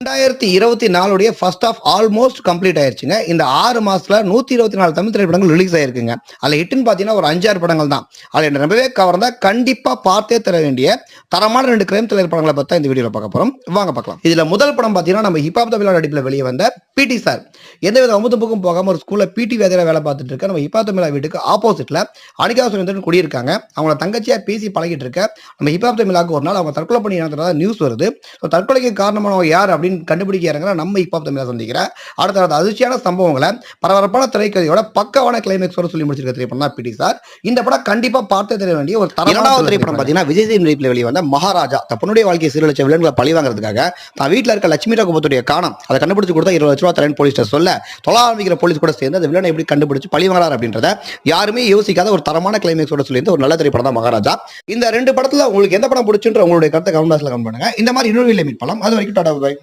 2024 first of almost complete ஆயிருச்சுங்க. இந்த 6 மாசத்துல 124 தமிழ் திரைப்படங்கள் ரிலீஸ் ஆயிருக்குங்க. அதுல ஹிட்னு பாத்தீங்கன்னா ஒரு 5, 6 படங்கள் தான். அதுல என்ன ரொம்பவே கவர்ந்தா கண்டிப்பா பார்த்தே தர வேண்டிய தரமான 2 கிரைம் த்ரில்லர் படங்களை பத்தி இந்த வீடியோல பார்க்க போறோம். வாங்க பார்க்கலாம். இதுல முதல் படம் பாத்தீங்கன்னா நம்ம ஹிப்ஹாப் தமிழா நடிப்புல வெளியே வந்த பிடி சார். எந்தவித அமுதப்புக்கும் போகாம ஒரு ஸ்கூல்ல பிடி வேலையில வேலை பார்த்துட்டு இருக்க நம்ம ஹிப்ஹாப் தமிழா வீட்டுக்கு ஆப்போசிட்ல அனிகா சுரேந்திரன் குடியிருக்காங்க. அவங்கள தங்கச்சியா பேசி பழகிட்டு இருக்க நம்ம ஹிப்ஹாப் தமிழாக்கு ஒரு நாள் அவங்க தற்கொலை பண்ணி இறந்ததா நியூஸ் வருது. தற்கொலைக்கு காரணமானவங்க யார் அப்படின்னு கண்டுபிடிக்க இறங்குற நம்ம ஹிப்ஹாப் தமிழா சந்திக்கிற அடுத்த அதிர்ச்சியான சம்பவங்களை பரபரப்பான திரைக்கதையோட பக்கவான கிளைமேக்ஸோட சொல்லி முடிச்சிருக்க திரைப்படம் தான் பிடி சார். இந்த படம் கண்டிப்பா பார்த்தே தெரிய வேண்டிய ஒரு தரமான திரைப்படம். பார்த்தீங்கன்னா விஜய் சேதுபதி நடிப்பில் வெளியே வந்த மகாராஜா தன்னுடைய வாழ்க்கையை சீரழிச்ச வில்லன்களை பழி வாங்குறதுக்காக தான் வீட்டில் இருக்க லட்சுமி ரகுபத்துடைய காணம் அதை கண்டுபிடிச்சு கொடுத்தா 20 லட்ச ரூபா தரேன் போலீஸ் சொல்ல தொழிலாளர் போலீஸ் கூட சேர்ந்து அந்த வில்லனை எப்படி கண்டுபிடிச்சு பழி வாங்கலாம் அப்படின்றத யாருமே யோசிக்காத ஒரு தரமான கிளைமேக்ஸோட சொல்லி ஒரு நல்ல திரைப்படம் தான் மகாராஜா. இந்த 2 படத்துல உங்களுக்கு எந்த படம் பிடிச்சுன்ற உங்களுடைய கருத்தை கமெண்ட் பாக்ஸ்ல கமெண்ட் பண்ணுங்க. இந்த மாதிரி இன்னொரு வீடியோல மீட் பண்ணலாம். அது வரைக்கும் டாடா பை.